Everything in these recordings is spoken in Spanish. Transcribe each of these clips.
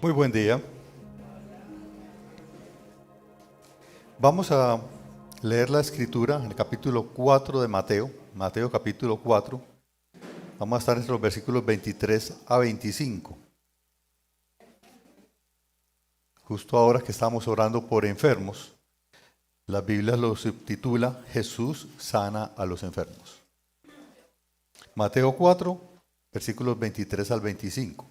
Muy buen día. Vamos a leer la escritura en el capítulo 4 de Mateo, Mateo capítulo 4. Vamos a estar entre los versículos 23 a 25. Justo ahora que estamos orando por enfermos, la Biblia lo subtitula Jesús sana a los enfermos. Mateo 4, versículos 23 al 25.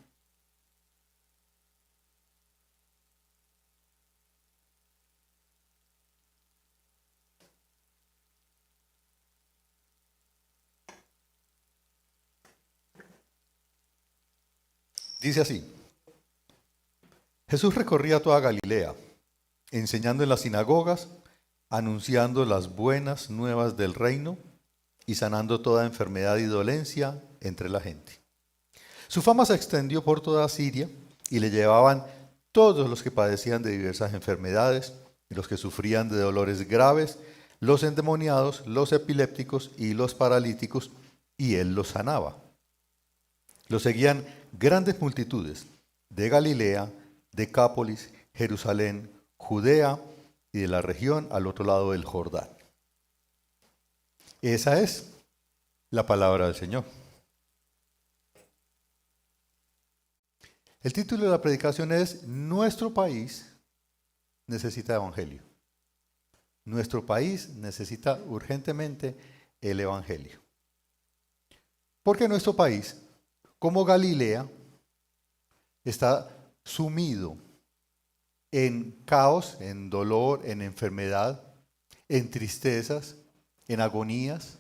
Dice así: Jesús recorría toda Galilea, enseñando en las sinagogas, anunciando las buenas nuevas del reino y sanando toda enfermedad y dolencia entre la gente. Su fama se extendió por toda Siria y le llevaban todos los que padecían de diversas enfermedades, y los que sufrían de dolores graves, los endemoniados, los epilépticos y los paralíticos, y él los sanaba. Lo seguían grandes multitudes de Galilea, Decápolis, Jerusalén, Judea y de la región al otro lado del Jordán. Esa es la palabra del Señor. El título de la predicación es Nuestro país necesita evangelio. Nuestro país necesita urgentemente el evangelio. Porque nuestro país, como Galilea, está sumido en caos, en dolor, en enfermedad, en tristezas, en agonías,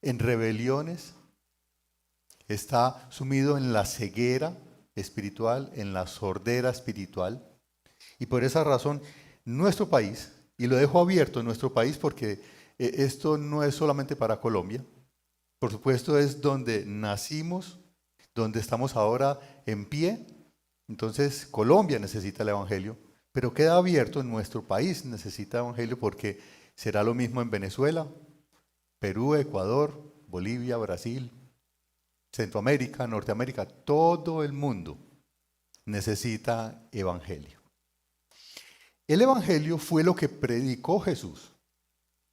en rebeliones. Está sumido en la ceguera espiritual, en la sordera espiritual. Y por esa razón, nuestro país, y lo dejo abierto, nuestro país, porque esto no es solamente para Colombia. Por supuesto, es donde nacimos, donde estamos ahora en pie. Entonces Colombia necesita el evangelio, pero queda abierto, en nuestro país necesita evangelio, porque será lo mismo en Venezuela, Perú, Ecuador, Bolivia, Brasil, Centroamérica, Norteamérica. Todo el mundo necesita evangelio. El evangelio fue lo que predicó Jesús.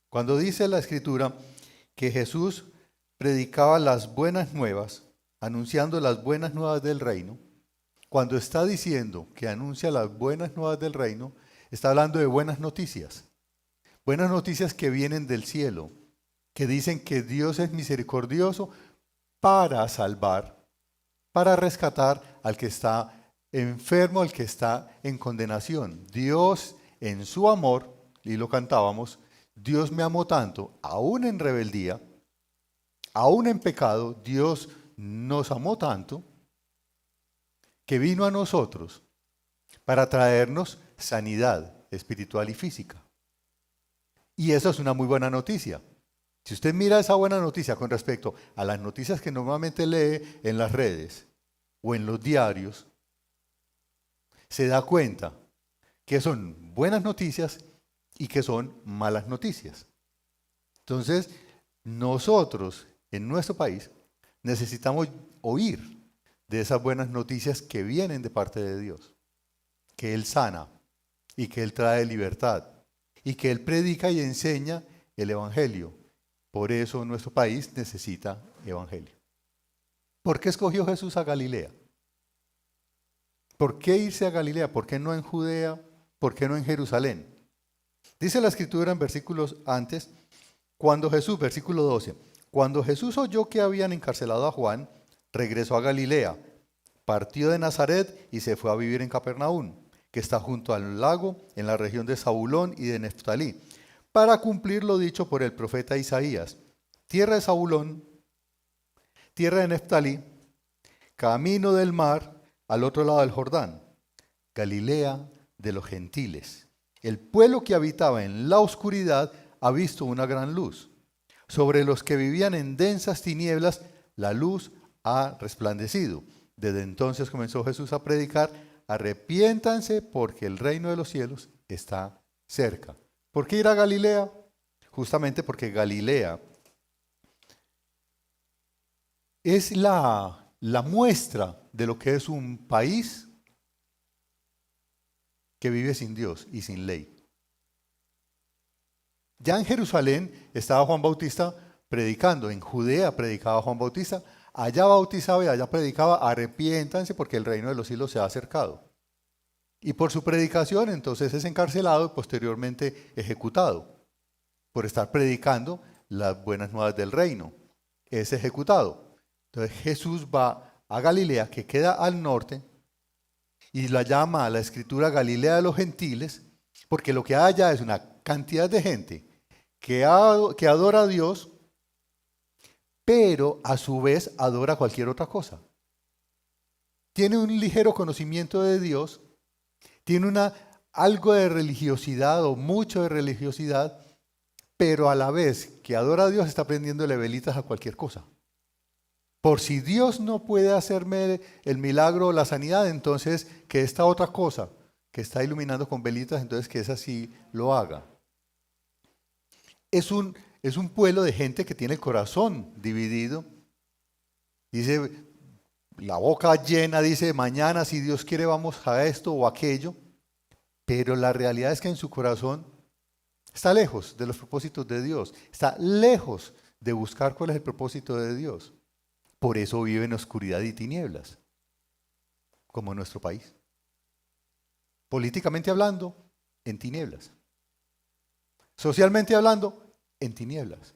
Cuando dice la Escritura que Jesús predicaba las buenas nuevas, anunciando las buenas nuevas del reino, cuando está diciendo que anuncia las buenas nuevas del reino, está hablando de buenas noticias que vienen del cielo, que dicen que Dios es misericordioso para salvar, para rescatar al que está enfermo, al que está en condenación. Dios, en su amor, y lo cantábamos, Dios me amó tanto, aún en rebeldía, aún en pecado, Dios nos amó tanto, que vino a nosotros para traernos sanidad espiritual y física. Y eso es una muy buena noticia. Si usted mira esa buena noticia con respecto a las noticias que normalmente lee en las redes o en los diarios, se da cuenta que son buenas noticias y que son malas noticias. Entonces, nosotros en nuestro país necesitamos oír de esas buenas noticias que vienen de parte de Dios, que Él sana y que Él trae libertad y que Él predica y enseña el evangelio. Por eso nuestro país necesita evangelio. ¿Por qué escogió Jesús a Galilea? ¿Por qué irse a Galilea? ¿Por qué no en Judea? ¿Por qué no en Jerusalén? Dice la Escritura en versículos antes, versículo 12, cuando Jesús oyó que habían encarcelado a Juan, regresó a Galilea, partió de Nazaret y se fue a vivir en Capernaum, que está junto al lago, en la región de Zabulón y de Neftalí, para cumplir lo dicho por el profeta Isaías: tierra de Zabulón, tierra de Neftalí, camino del mar al otro lado del Jordán, Galilea de los gentiles. El pueblo que habitaba en la oscuridad ha visto una gran luz. Sobre los que vivían en densas tinieblas, la luz ha resplandecido. Desde entonces comenzó Jesús a predicar: arrepiéntanse porque el reino de los cielos está cerca. ¿Por qué ir a Galilea? Justamente porque Galilea es la muestra de lo que es un país que vive sin Dios y sin ley. Ya en Jerusalén estaba Juan Bautista predicando, en Judea predicaba Juan Bautista, allá bautizaba y allá predicaba, arrepiéntanse porque el reino de los cielos se ha acercado. Y por su predicación entonces es encarcelado y posteriormente ejecutado. Por estar predicando las buenas nuevas del reino. Es ejecutado. Entonces Jesús va a Galilea, que queda al norte, y la llama a la escritura Galilea de los gentiles, porque lo que hay allá es una cantidad de gente que adora a Dios, pero a su vez adora cualquier otra cosa. Tiene un ligero conocimiento de Dios, tiene algo de religiosidad o mucho de religiosidad, pero a la vez que adora a Dios está prendiéndole velitas a cualquier cosa. Por si Dios no puede hacerme el milagro o la sanidad, entonces que esta otra cosa que está iluminando con velitas, entonces que esa sí lo haga. Es un pueblo de gente que tiene el corazón dividido. Dice, la boca llena, dice, mañana si Dios quiere vamos a esto o aquello. Pero la realidad es que en su corazón está lejos de los propósitos de Dios. Está lejos de buscar cuál es el propósito de Dios. Por eso vive en oscuridad y tinieblas, como en nuestro país. Políticamente hablando, en tinieblas. Socialmente hablando, en tinieblas.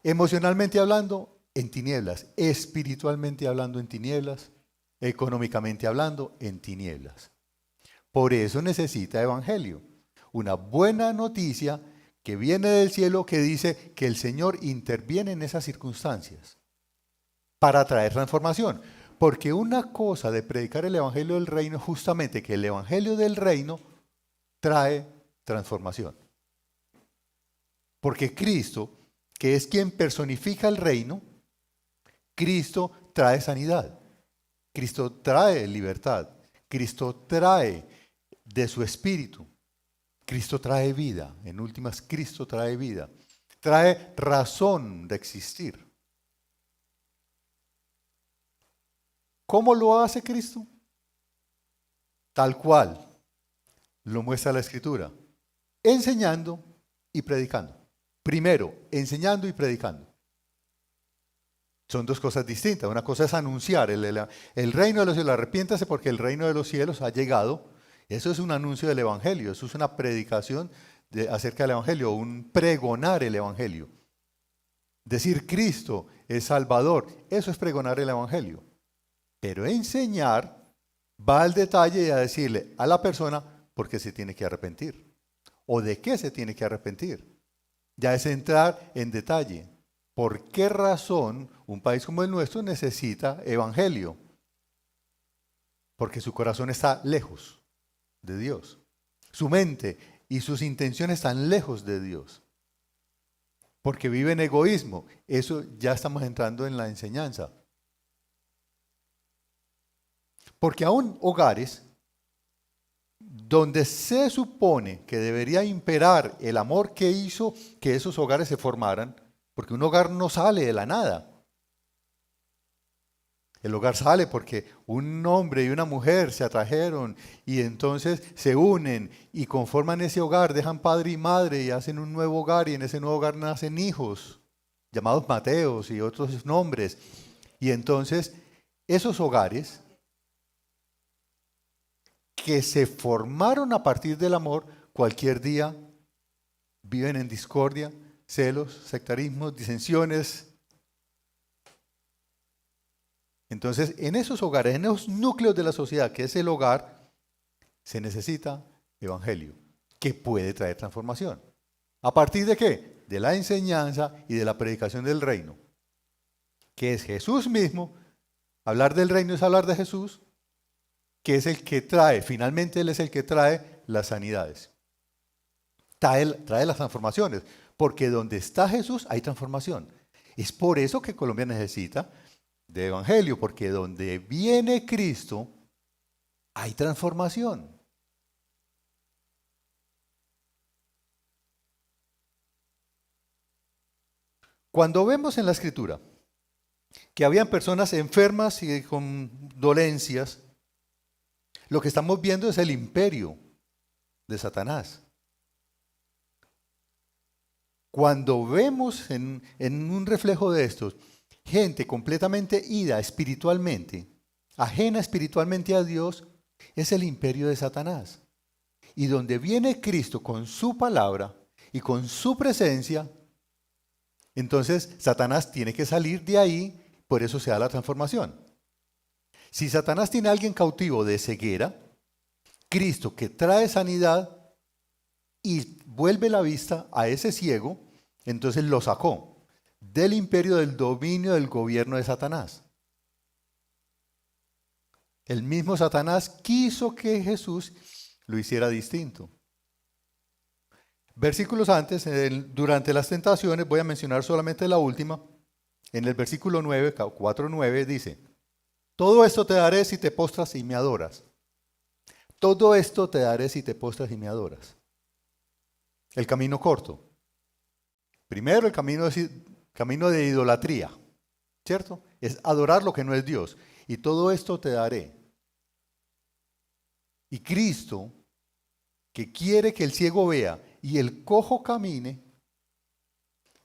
Emocionalmente hablando, en tinieblas. Espiritualmente hablando, en tinieblas. Económicamente hablando, en tinieblas. Por eso necesita evangelio. Una buena noticia que viene del cielo que dice que el Señor interviene en esas circunstancias para traer transformación. Porque una cosa de predicar el evangelio del reino es justamente que el evangelio del reino trae transformación. Porque Cristo, que es quien personifica el reino, Cristo trae sanidad, Cristo trae libertad, Cristo trae de su espíritu, Cristo trae vida, en últimas Cristo trae vida, trae razón de existir. ¿Cómo lo hace Cristo? Tal cual lo muestra la Escritura, enseñando y predicando. Primero, enseñando y predicando. Son dos cosas distintas. Una cosa es anunciar el reino de los cielos, arrepiéntase porque el reino de los cielos ha llegado. Eso es un anuncio del evangelio, eso es una predicación acerca del evangelio, un pregonar el evangelio. Decir Cristo es Salvador, eso es pregonar el evangelio. Pero enseñar va al detalle y a decirle a la persona por qué se tiene que arrepentir o de qué se tiene que arrepentir. Ya es entrar en detalle. ¿Por qué razón un país como el nuestro necesita evangelio? Porque su corazón está lejos de Dios. Su mente y sus intenciones están lejos de Dios. Porque vive en egoísmo. Eso ya estamos entrando en la enseñanza. Porque aún hogares donde se supone que debería imperar el amor que hizo que esos hogares se formaran, porque un hogar no sale de la nada. El hogar sale porque un hombre y una mujer se atrajeron y entonces se unen y conforman ese hogar, dejan padre y madre y hacen un nuevo hogar y en ese nuevo hogar nacen hijos, llamados Mateos y otros nombres. Y entonces esos hogares que se formaron a partir del amor, cualquier día viven en discordia, celos, sectarismos, disensiones. Entonces, en esos hogares, en esos núcleos de la sociedad, que es el hogar, se necesita evangelio, que puede traer transformación. ¿A partir de qué? De la enseñanza y de la predicación del reino, que es Jesús mismo. Hablar del reino es hablar de Jesús, que es el que trae, finalmente Él es el que trae las sanidades. Trae las transformaciones, porque donde está Jesús hay transformación. Es por eso que Colombia necesita de evangelio, porque donde viene Cristo hay transformación. Cuando vemos en la Escritura que habían personas enfermas y con dolencias, Lo que estamos viendo es el imperio de Satanás. Cuando vemos en un reflejo de estos, gente completamente ida espiritualmente, ajena espiritualmente a Dios, es el imperio de Satanás. Y donde viene Cristo con su palabra y con su presencia, entonces Satanás tiene que salir de ahí, por eso se da la transformación. Si Satanás tiene a alguien cautivo de ceguera, Cristo que trae sanidad y vuelve la vista a ese ciego, entonces lo sacó del imperio, del dominio, del gobierno de Satanás. El mismo Satanás quiso que Jesús lo hiciera distinto. Versículos antes, durante las tentaciones, voy a mencionar solamente la última. En el versículo 9, 4:9 dice: todo esto te daré si te postras y me adoras. Todo esto te daré si te postras y me adoras. El camino corto. Primero, el camino de idolatría, ¿cierto? Es adorar lo que no es Dios. Y todo esto te daré. Y Cristo, que quiere que el ciego vea y el cojo camine,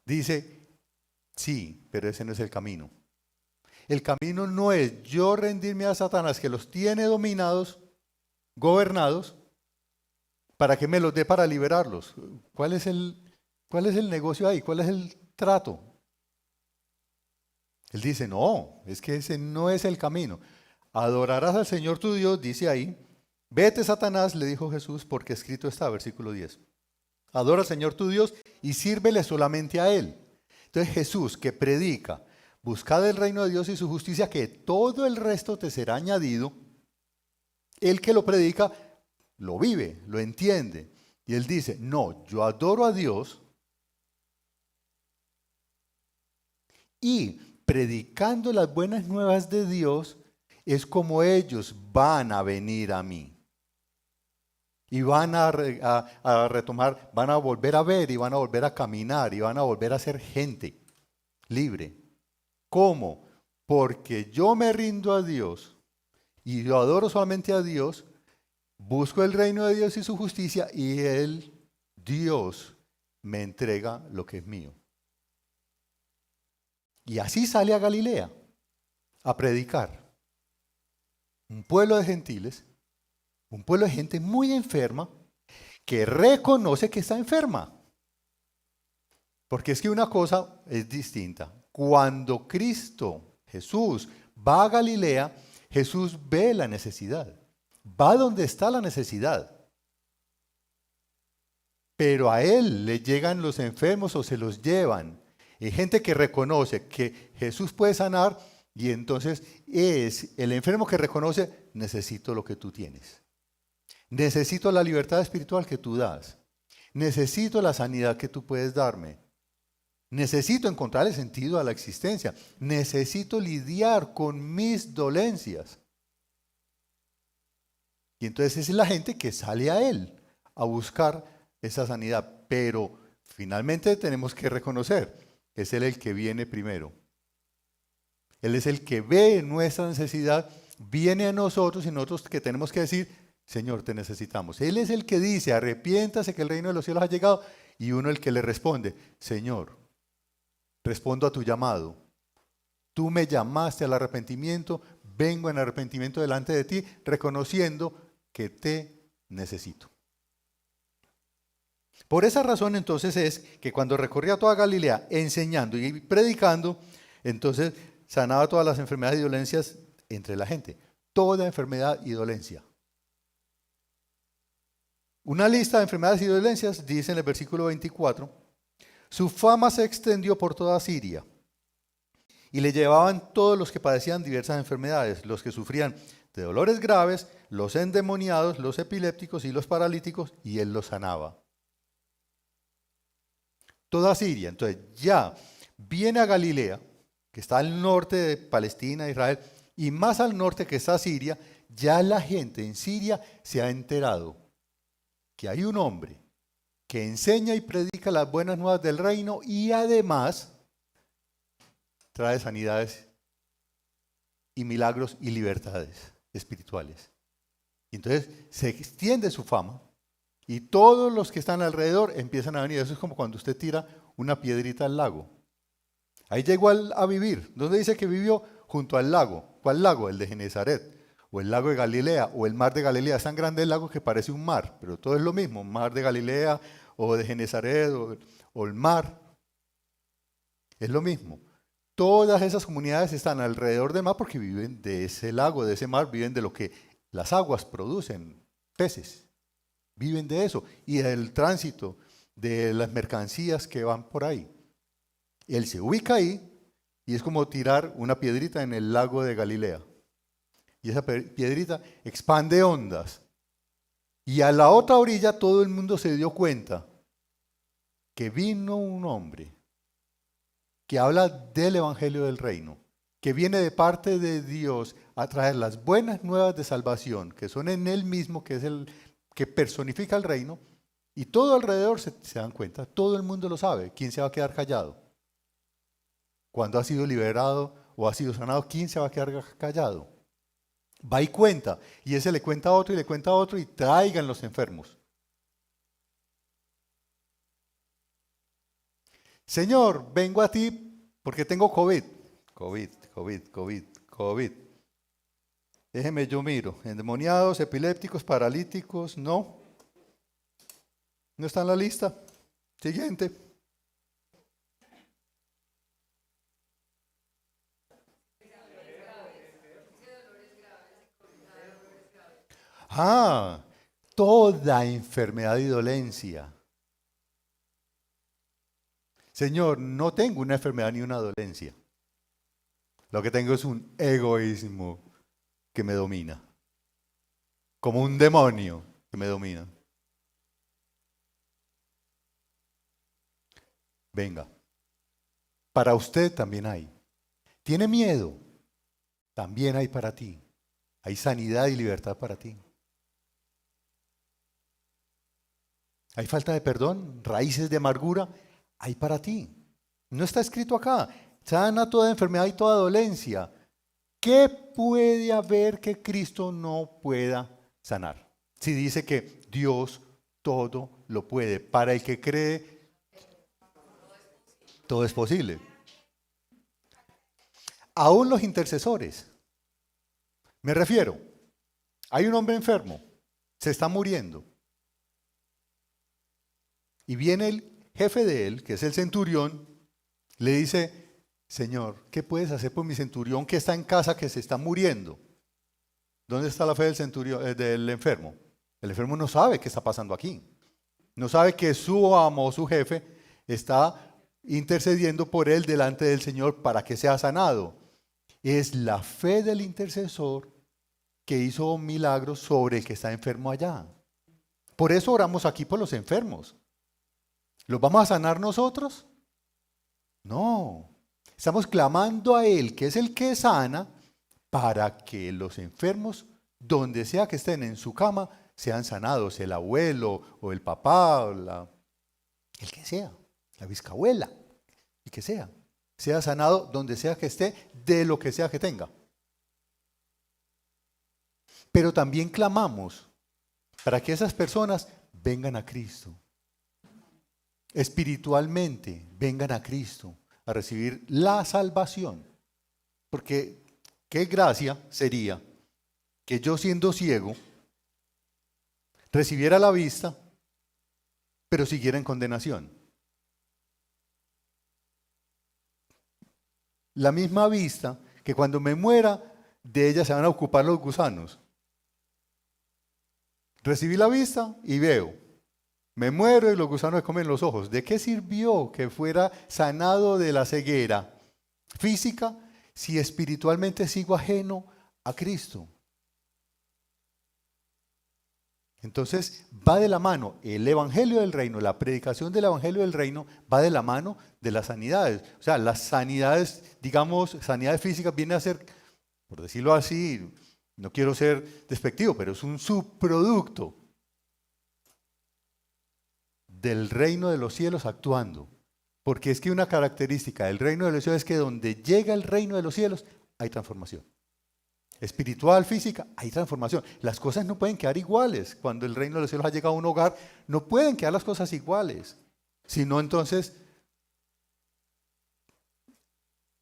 dice, sí, pero ese no es el camino. El camino no es yo rendirme a Satanás, que los tiene dominados, gobernados, para que me los dé para liberarlos. ¿Cuál es el negocio ahí? ¿Cuál es el trato? Él dice, no, es que ese no es el camino. Adorarás al Señor tu Dios, dice ahí. Vete, Satanás, le dijo Jesús, porque escrito está, versículo 10. Adora al Señor tu Dios y sírvele solamente a Él. Entonces Jesús, que predica, buscad el reino de Dios y su justicia, que todo el resto te será añadido. El que lo predica, lo vive, lo entiende. Y él dice, no, yo adoro a Dios y predicando las buenas nuevas de Dios es como ellos van a venir a mí. Y van a retomar, van a volver a ver y van a volver a caminar y van a volver a ser gente libre. ¿Cómo? Porque yo me rindo a Dios y yo adoro solamente a Dios, busco el reino de Dios y su justicia y Dios, me entrega lo que es mío. Y así sale a Galilea a predicar. Un pueblo de gentiles, un pueblo de gente muy enferma que reconoce que está enferma. Porque es que una cosa es distinta. Cuando Cristo, Jesús, va a Galilea, Jesús ve la necesidad. Va donde está la necesidad. Pero a él le llegan los enfermos o se los llevan. Hay gente que reconoce que Jesús puede sanar y entonces es el enfermo que reconoce, necesito lo que tú tienes. Necesito la libertad espiritual que tú das. Necesito la sanidad que tú puedes darme. Necesito encontrarle sentido a la existencia. Necesito lidiar con mis dolencias. Y entonces es la gente que sale a él a buscar esa sanidad. Pero finalmente tenemos que reconocer, es él el que viene primero. Él es el que ve nuestra necesidad, viene a nosotros y nosotros que tenemos que decir, Señor, te necesitamos. Él es el que dice, arrepiéntase que el reino de los cielos ha llegado. Y uno el que le responde, Señor, respondo a tu llamado. Tú me llamaste al arrepentimiento, vengo en arrepentimiento delante de ti, reconociendo que te necesito. Por esa razón entonces es que cuando recorría toda Galilea enseñando y predicando, entonces sanaba todas las enfermedades y dolencias entre la gente. Toda enfermedad y dolencia. Una lista de enfermedades y dolencias dice en el versículo 24, su fama se extendió por toda Siria y le llevaban todos los que padecían diversas enfermedades, los que sufrían de dolores graves, los endemoniados, los epilépticos y los paralíticos, y él los sanaba. Toda Siria, entonces ya viene a Galilea, que está al norte de Palestina, Israel, y más al norte que está Siria, ya la gente en Siria se ha enterado que hay un hombre que enseña y predica las buenas nuevas del reino y además trae sanidades y milagros y libertades espirituales. Y entonces se extiende su fama y todos los que están alrededor empiezan a venir. Eso es como cuando usted tira una piedrita al lago. Ahí llegó a vivir. ¿Dónde dice que vivió? Junto al lago. ¿Cuál lago? El de Genezaret. O el lago de Galilea, o el mar de Galilea. Es tan grande el lago que parece un mar, pero todo es lo mismo. Mar de Galilea, o de Genezaret, o el mar. Es lo mismo. Todas esas comunidades están alrededor del mar porque viven de ese lago, de ese mar, viven de lo que las aguas producen, peces. Viven de eso y del tránsito de las mercancías que van por ahí. Él se ubica ahí y es como tirar una piedrita en el lago de Galilea. Y esa piedrita expande ondas. Y a la otra orilla todo el mundo se dio cuenta que vino un hombre que habla del Evangelio del Reino, que viene de parte de Dios a traer las buenas nuevas de salvación, que son en Él mismo, que es el que personifica el reino, y todo alrededor se dan cuenta, todo el mundo lo sabe. ¿Quién se va a quedar callado? Cuando ha sido liberado o ha sido sanado, ¿quién se va a quedar callado? Va y cuenta, y ese le cuenta a otro y le cuenta a otro y traigan los enfermos. Señor, vengo a ti porque tengo COVID. COVID. Déjeme, yo miro. Endemoniados, epilépticos, paralíticos, no. No está en la lista. Siguiente. Toda enfermedad y dolencia. Señor, no tengo una enfermedad ni una dolencia. Lo que tengo es un egoísmo que me domina. Como un demonio que me domina. Venga. Para usted también hay. ¿Tiene miedo? También hay para ti. Hay sanidad y libertad para ti. ¿Hay falta de perdón? ¿Raíces de amargura? Hay para ti. No está escrito acá. Sana toda enfermedad y toda dolencia. ¿Qué puede haber que Cristo no pueda sanar? Si dice que Dios todo lo puede. Para el que cree, todo es posible. Aún los intercesores. Me refiero, hay un hombre enfermo, se está muriendo. Y viene el jefe de él, que es el centurión, le dice, Señor, ¿qué puedes hacer por mi centurión que está en casa, que se está muriendo? ¿Dónde está la fe del centurión, del enfermo? El enfermo no sabe qué está pasando aquí. No sabe que su amo o su jefe está intercediendo por él delante del Señor para que sea sanado. Es la fe del intercesor que hizo milagros sobre el que está enfermo allá. Por eso oramos aquí por los enfermos. ¿Los vamos a sanar nosotros? No. Estamos clamando a Él, que es el que sana, para que los enfermos, donde sea que estén en su cama, sean sanados. El abuelo, o el papá, o el que sea, la bisabuela, y que sea sanado donde sea que esté, de lo que sea que tenga. Pero también clamamos para que esas personas vengan a Cristo. Espiritualmente vengan a Cristo a recibir la salvación. Porque qué gracia sería que yo, siendo ciego, recibiera la vista, pero siguiera en condenación. La misma vista que cuando me muera, de ella se van a ocupar los gusanos. Recibí la vista y veo. Me muero y los gusanos me comen los ojos. ¿De qué sirvió que fuera sanado de la ceguera física si espiritualmente sigo ajeno a Cristo? Entonces va de la mano el Evangelio del Reino, la predicación del Evangelio del Reino va de la mano de las sanidades. O sea, las sanidades, digamos, sanidades físicas viene a ser, por decirlo así, no quiero ser despectivo, pero es un subproducto del reino de los cielos actuando. Porque es que una característica del reino de los cielos es que donde llega el reino de los cielos hay transformación. espiritual, física, hay transformación. Las cosas no pueden quedar iguales. Cuando el reino de los cielos ha llegado a un hogar, no pueden quedar las cosas iguales. Sino entonces,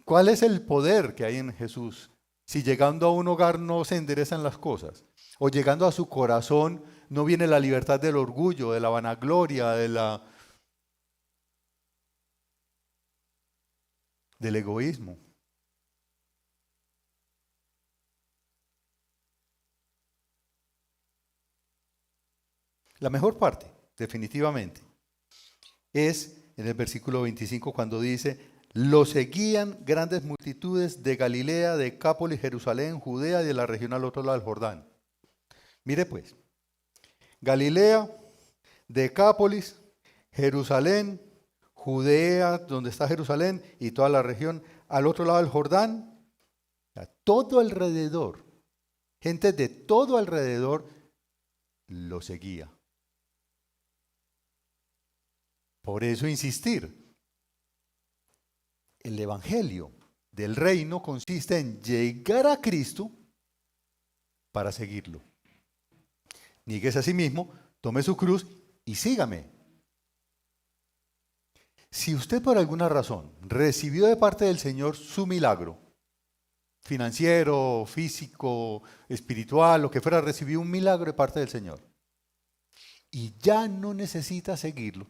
¿cuál es el poder que hay en Jesús? Si llegando a un hogar no se enderezan las cosas, o llegando a su corazón no viene la libertad del orgullo, de la vanagloria, del egoísmo. La mejor parte, definitivamente, es en el versículo 25 cuando dice: lo seguían grandes multitudes de Galilea, de Decápolis, Jerusalén, Judea y de la región al otro lado del Jordán. Mire pues, Galilea, Decápolis, Jerusalén, Judea, donde está Jerusalén, y toda la región al otro lado del Jordán, todo alrededor, gente de todo alrededor lo seguía. Por eso insistir, el evangelio del reino consiste en llegar a Cristo para seguirlo. Níguese a sí mismo, tome su cruz y sígame. Si usted por alguna razón recibió de parte del Señor su milagro, financiero, físico, espiritual, lo que fuera, recibió un milagro de parte del Señor y ya no necesita seguirlo,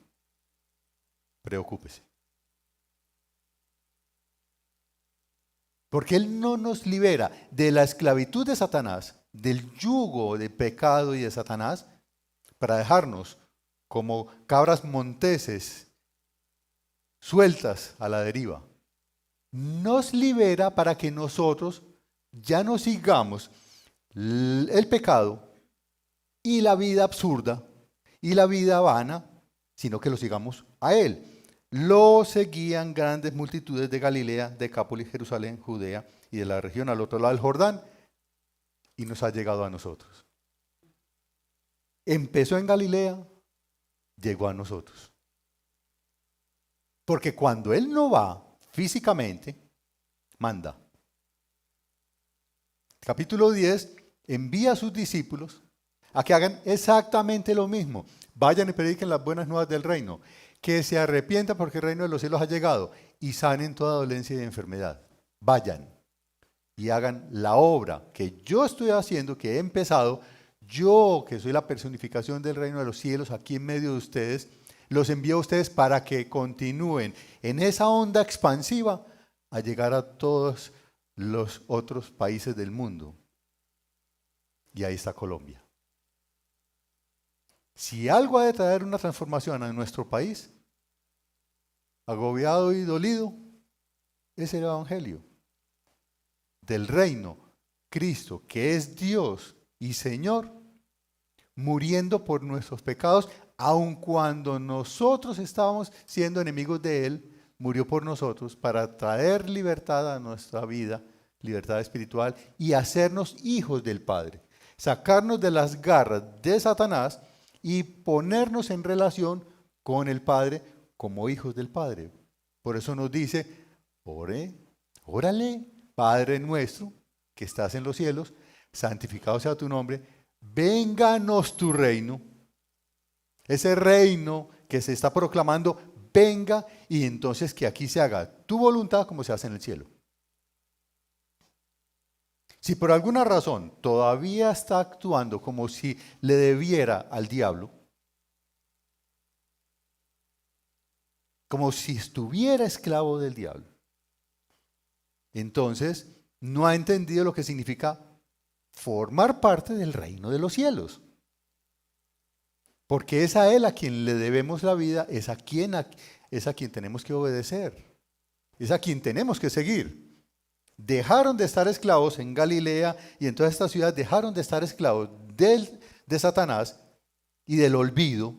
preocúpese. Porque Él no nos libera de la esclavitud de Satanás, del yugo de pecado y de Satanás, para dejarnos como cabras monteses sueltas a la deriva. Nos libera para que nosotros ya no sigamos el pecado y la vida absurda y la vida vana, sino que lo sigamos a Él. Lo seguían grandes multitudes de Galilea, Decápolis, Jerusalén, Judea y de la región al otro lado del Jordán, y nos ha llegado a nosotros. Empezó en Galilea, llegó a nosotros. Porque cuando Él no va físicamente, manda. Capítulo 10, envía a sus discípulos a que hagan exactamente lo mismo. Vayan y prediquen las buenas nuevas del reino. Que se arrepientan porque el reino de los cielos ha llegado y sanen toda dolencia y enfermedad. Vayan y hagan la obra que yo estoy haciendo, que he empezado. Yo, que soy la personificación del reino de los cielos aquí en medio de ustedes, los envío a ustedes para que continúen en esa onda expansiva a llegar a todos los otros países del mundo. Y ahí está Colombia. Si algo ha de traer una transformación a nuestro país, agobiado y dolido, es el evangelio del reino, Cristo, que es Dios y Señor, muriendo por nuestros pecados, aun cuando nosotros estábamos siendo enemigos de Él, murió por nosotros para traer libertad a nuestra vida, libertad espiritual, y hacernos hijos del Padre, sacarnos de las garras de Satanás y ponernos en relación con el Padre como hijos del Padre. Por eso nos dice: órale, Padre nuestro que estás en los cielos, santificado sea tu nombre, vénganos tu reino. Ese reino que se está proclamando, venga, y entonces que aquí se haga tu voluntad como se hace en el cielo. Si por alguna razón todavía está actuando como si le debiera al diablo, como si estuviera esclavo del diablo, entonces no ha entendido lo que significa formar parte del reino de los cielos. Porque es a Él a quien le debemos la vida, es a quien tenemos que obedecer, es a quien tenemos que seguir. Dejaron de estar esclavos en Galilea y en todas estas ciudades dejaron de estar esclavos de Satanás y del olvido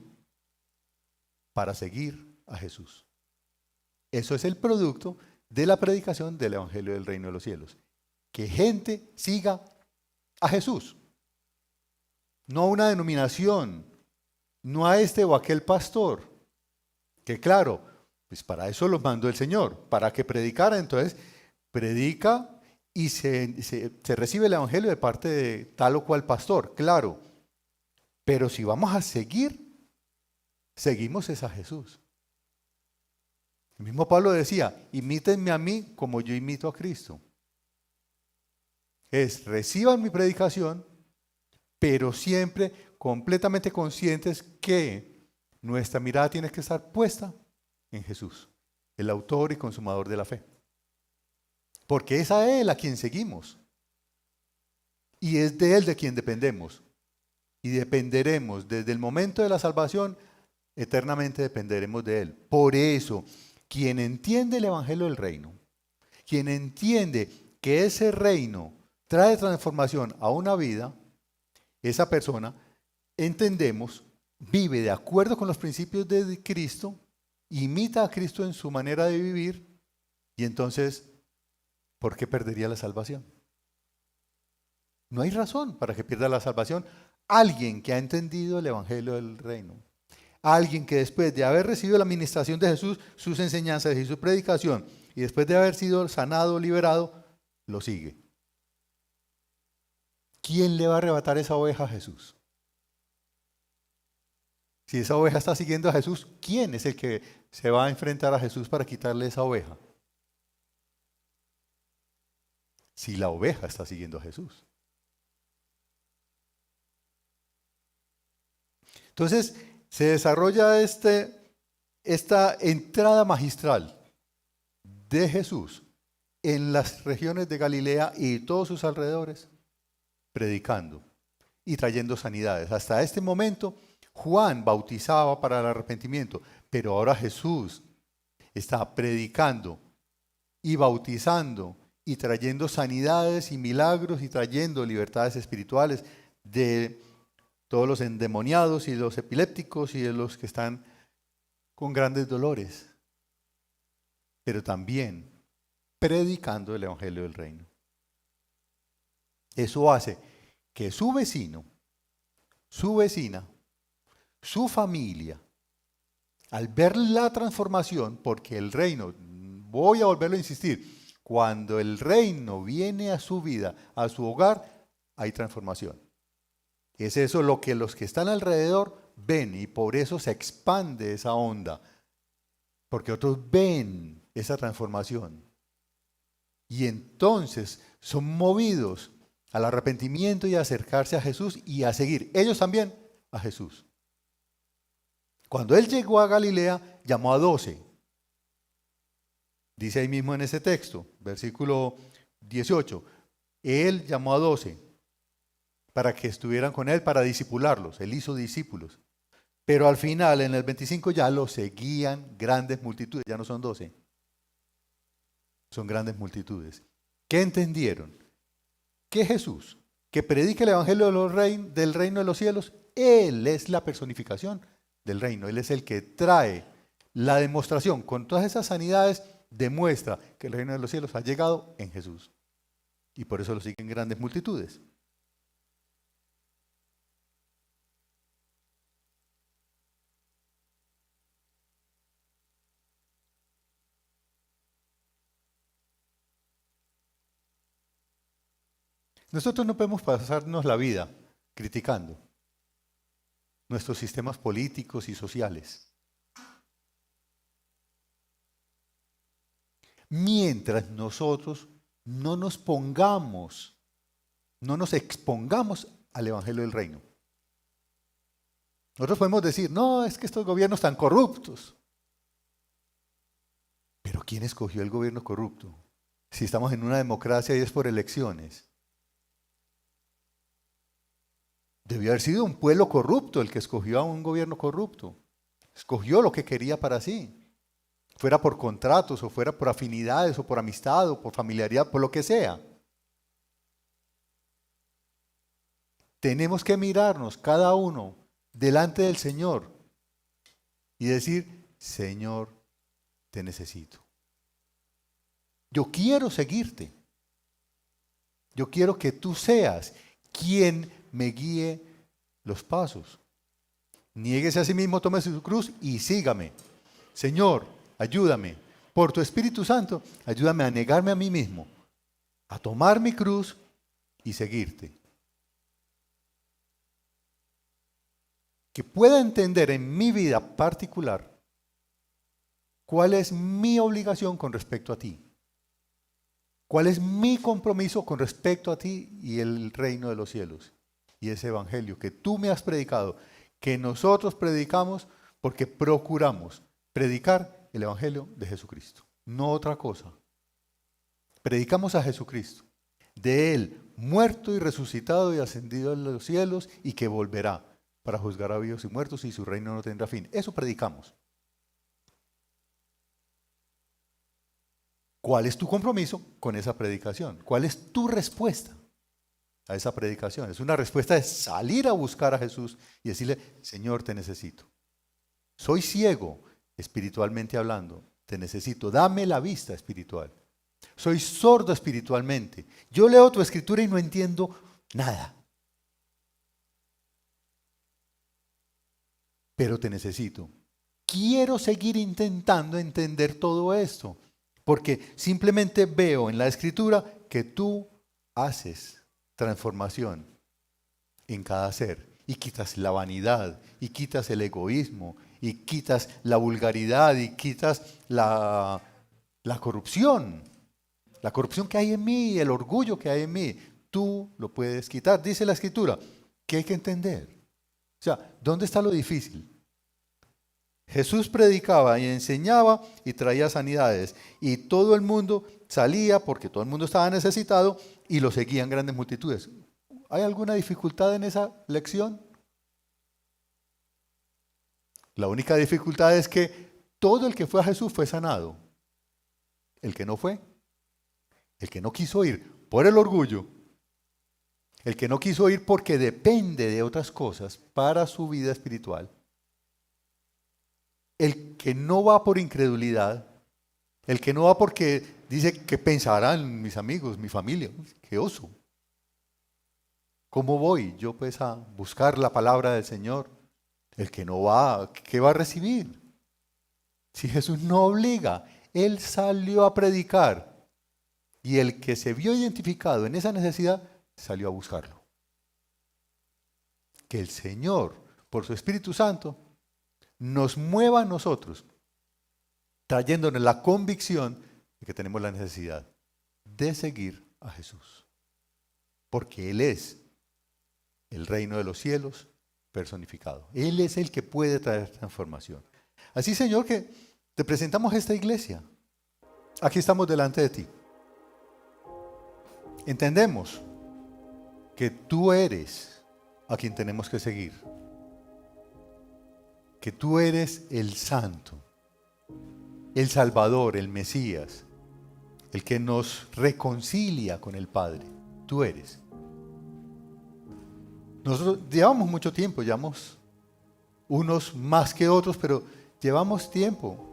para seguir a Jesús. Eso es el producto de la predicación del Evangelio del Reino de los Cielos. Que gente siga a Jesús, no a una denominación, no a este o aquel pastor, que claro, pues para eso los mandó el Señor, para que predicara. Entonces predica y se recibe el Evangelio de parte de tal o cual pastor, claro. Pero si vamos a seguir, seguimos es a Jesús. El mismo Pablo decía, imítenme a mí como yo imito a Cristo. Reciban mi predicación, pero siempre completamente conscientes que nuestra mirada tiene que estar puesta en Jesús, el autor y consumador de la fe. Porque es a Él a quien seguimos. Y es de Él de quien dependemos. Y dependeremos desde el momento de la salvación, eternamente dependeremos de Él. Por eso, quien entiende el Evangelio del Reino, quien entiende que ese reino trae transformación a una vida, esa persona, entendemos, vive de acuerdo con los principios de Cristo, imita a Cristo en su manera de vivir, y entonces, ¿por qué perdería la salvación? No hay razón para que pierda la salvación alguien que ha entendido el Evangelio del Reino. Alguien que después de haber recibido la administración de Jesús, sus enseñanzas y su predicación, y después de haber sido sanado, liberado, lo sigue. ¿Quién le va a arrebatar esa oveja a Jesús? Si esa oveja está siguiendo a Jesús, ¿quién es el que se va a enfrentar a Jesús para quitarle esa oveja? Si la oveja está siguiendo a Jesús. Entonces, se desarrolla esta entrada magistral de Jesús en las regiones de Galilea y todos sus alrededores, predicando y trayendo sanidades. Hasta este momento, Juan bautizaba para el arrepentimiento, pero ahora Jesús está predicando y bautizando y trayendo sanidades y milagros y trayendo libertades espirituales de todos los endemoniados y los epilépticos y de los que están con grandes dolores, pero también predicando el Evangelio del Reino. Eso hace que su vecino, su vecina, su familia, al ver la transformación, porque el reino, voy a volverlo a insistir, cuando el reino viene a su vida, a su hogar, hay transformación. Es eso lo que los que están alrededor ven y por eso se expande esa onda, porque otros ven esa transformación y entonces son movidos al arrepentimiento y a acercarse a Jesús y a seguir ellos también a Jesús. Cuando Él llegó a Galilea, llamó a 12. Dice ahí mismo en ese texto, versículo 18, Él llamó a 12 para que estuvieran con Él, para discipularlos. Él hizo discípulos. Pero al final, en el 25, ya lo seguían grandes multitudes. Ya no son 12. Son grandes multitudes. ¿Qué entendieron? Que Jesús, que predica el Evangelio del reino de los cielos, Él es la personificación del reino. Él es el que trae la demostración. Con todas esas sanidades, demuestra que el reino de los cielos ha llegado en Jesús. Y por eso lo siguen grandes multitudes. Nosotros no podemos pasarnos la vida criticando nuestros sistemas políticos y sociales. Mientras nosotros no nos pongamos, no nos expongamos al Evangelio del Reino. Nosotros podemos decir, no, es que estos gobiernos están corruptos. Pero ¿quién escogió el gobierno corrupto? Si estamos en una democracia y es por elecciones. Debió haber sido un pueblo corrupto el que escogió a un gobierno corrupto. Escogió lo que quería para sí. Fuera por contratos, o fuera por afinidades, o por amistad, o por familiaridad, por lo que sea. Tenemos que mirarnos cada uno delante del Señor y decir, Señor, te necesito. Yo quiero seguirte. Yo quiero que tú seas quien me guíe los pasos. Niéguese a sí mismo, tome su cruz y sígame. Señor, ayúdame. Por tu Espíritu Santo, ayúdame a negarme a mí mismo, a tomar mi cruz y seguirte. Que pueda entender en mi vida particular cuál es mi obligación con respecto a ti. ¿Cuál es mi compromiso con respecto a ti y el reino de los cielos? Y ese evangelio que tú me has predicado, que nosotros predicamos porque procuramos predicar el evangelio de Jesucristo, no otra cosa. Predicamos a Jesucristo, de Él muerto y resucitado y ascendido a los cielos y que volverá para juzgar a vivos y muertos y su reino no tendrá fin. Eso predicamos. ¿Cuál es tu compromiso con esa predicación? ¿Cuál es tu respuesta a esa predicación? Es una respuesta de salir a buscar a Jesús y decirle, Señor, te necesito. Soy ciego espiritualmente hablando, te necesito, dame la vista espiritual. Soy sordo espiritualmente. Yo leo tu escritura y no entiendo nada. Pero te necesito. Quiero seguir intentando entender todo esto. Porque simplemente veo en la escritura que tú haces transformación en cada ser. Y quitas la vanidad, y quitas el egoísmo, y quitas la vulgaridad, y quitas la corrupción. La corrupción que hay en mí, el orgullo que hay en mí, tú lo puedes quitar. Dice la escritura que hay que entender. O sea, ¿dónde está lo difícil? Jesús predicaba y enseñaba y traía sanidades. Y todo el mundo salía porque todo el mundo estaba necesitado y lo seguían grandes multitudes. ¿Hay alguna dificultad en esa lección? La única dificultad es que todo el que fue a Jesús fue sanado. El que no fue, el que no quiso ir por el orgullo, el que no quiso ir porque depende de otras cosas para su vida espiritual, el que no va por incredulidad, el que no va porque dice que pensarán mis amigos, mi familia, qué oso. ¿Cómo voy yo pues a buscar la palabra del Señor? El que no va, ¿qué va a recibir? Si Jesús no obliga, Él salió a predicar y el que se vio identificado en esa necesidad salió a buscarlo. Que el Señor, por su Espíritu Santo, nos mueva a nosotros, trayéndonos la convicción de que tenemos la necesidad de seguir a Jesús. Porque Él es el reino de los cielos personificado. Él es el que puede traer transformación. Así, Señor, que te presentamos esta iglesia. Aquí estamos delante de ti. Entendemos que tú eres a quien tenemos que seguir. Que tú eres el Santo, el Salvador, el Mesías, el que nos reconcilia con el Padre. Tú eres. Nosotros llevamos mucho tiempo, llevamos unos más que otros, pero llevamos tiempo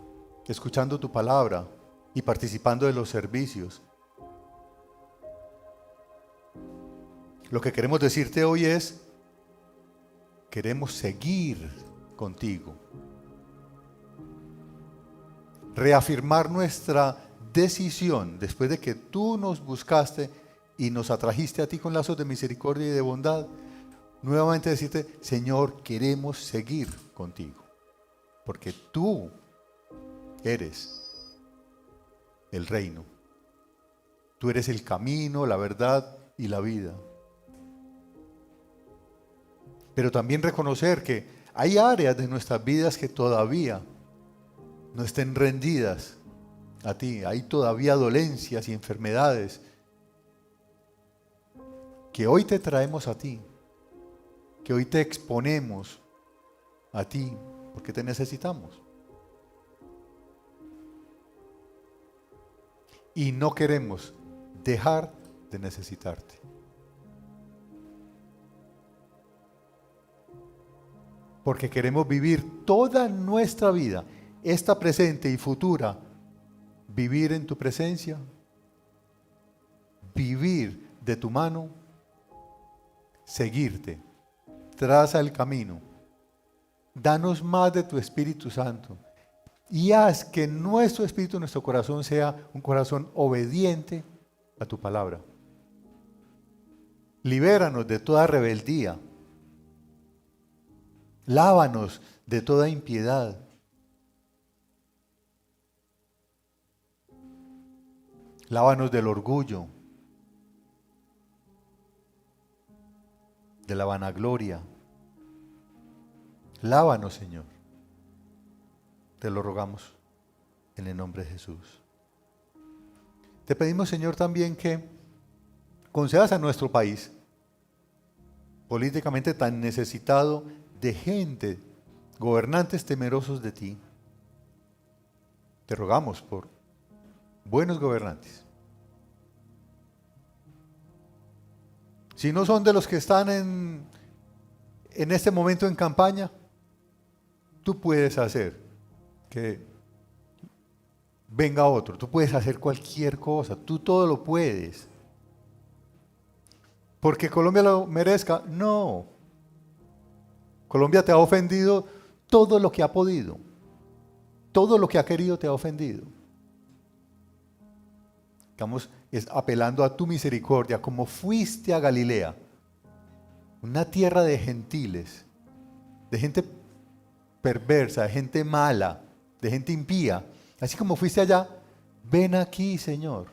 escuchando tu palabra y participando de los servicios. Lo que queremos decirte hoy es, queremos seguir contigo. Reafirmar nuestra decisión después de que tú nos buscaste y nos atrajiste a ti con lazos de misericordia y de bondad. Nuevamente decirte, Señor, queremos seguir contigo. Porque tú eres el reino. Tú eres el camino, la verdad y la vida. Pero también reconocer que hay áreas de nuestras vidas que todavía no estén rendidas a ti. Hay todavía dolencias y enfermedades que hoy te traemos a ti, que hoy te exponemos a ti, porque te necesitamos. Y no queremos dejar de necesitarte. Porque queremos vivir toda nuestra vida, esta presente y futura, vivir en tu presencia, vivir de tu mano, seguirte, traza el camino, danos más de tu Espíritu Santo y haz que nuestro espíritu, nuestro corazón sea un corazón obediente a tu palabra. Libéranos de toda rebeldía. Lávanos de toda impiedad. Lávanos del orgullo, de la vanagloria. Lávanos, Señor. Te lo rogamos en el nombre de Jesús. Te pedimos, Señor, también que concedas a nuestro país, políticamente tan necesitado de gente, gobernantes temerosos de ti. Te rogamos por buenos gobernantes. Si no son de los que están en este momento en campaña, tú puedes hacer que venga otro, tú puedes hacer cualquier cosa, tú todo lo puedes. ¿Porque Colombia lo merezca? No. Colombia te ha ofendido todo lo que ha podido. Todo lo que ha querido te ha ofendido. Estamos apelando a tu misericordia, como fuiste a Galilea, una tierra de gentiles, de gente perversa, de gente mala, de gente impía. Así como fuiste allá, ven aquí, Señor.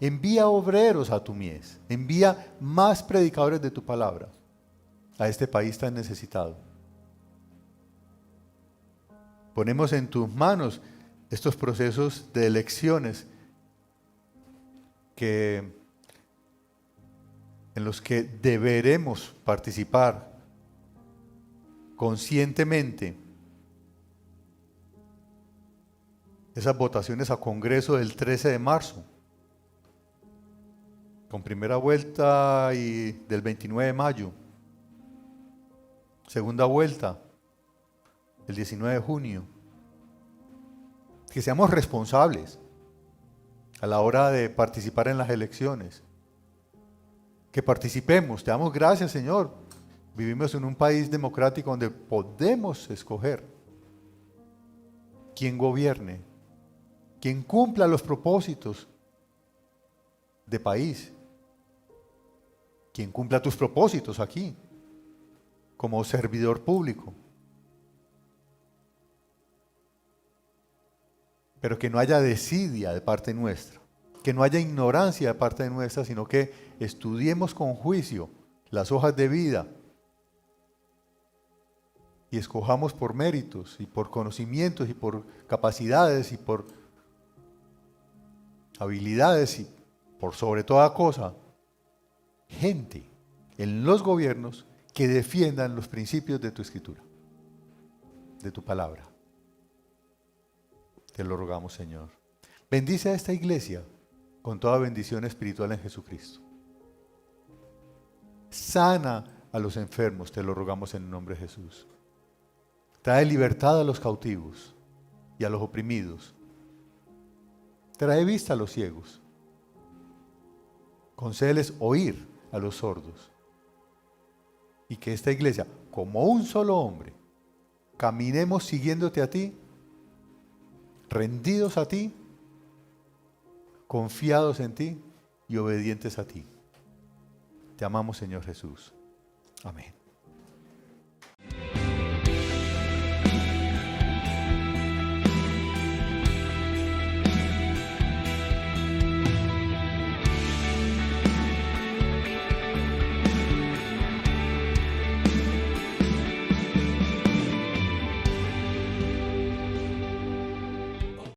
Envía obreros a tu mies, envía más predicadores de tu palabra a este país tan necesitado. Ponemos en tus manos estos procesos de elecciones en los que deberemos participar conscientemente. Esas votaciones a Congreso del 13 de marzo, con primera vuelta y del 29 de mayo, segunda vuelta el 19 de junio. Que seamos responsables a la hora de participar en las elecciones. Que participemos, te damos gracias, Señor. Vivimos en un país democrático donde podemos escoger quién gobierne, quién cumpla los propósitos de país, quién cumpla tus propósitos aquí, como servidor público. Pero que no haya desidia de parte nuestra, que no haya ignorancia de parte nuestra, sino que estudiemos con juicio las hojas de vida y escojamos por méritos y por conocimientos y por capacidades y por habilidades y por sobre toda cosa, gente en los gobiernos que defiendan los principios de tu escritura, de tu palabra. Te lo rogamos, Señor. Bendice a esta iglesia con toda bendición espiritual en Jesucristo. Sana a los enfermos, te lo rogamos en el nombre de Jesús. Trae libertad a los cautivos y a los oprimidos. Trae vista a los ciegos. Concédeles oír a los sordos. Y que esta iglesia, como un solo hombre, caminemos siguiéndote a ti, rendidos a ti, confiados en ti y obedientes a ti. Te amamos, Señor Jesús. Amén.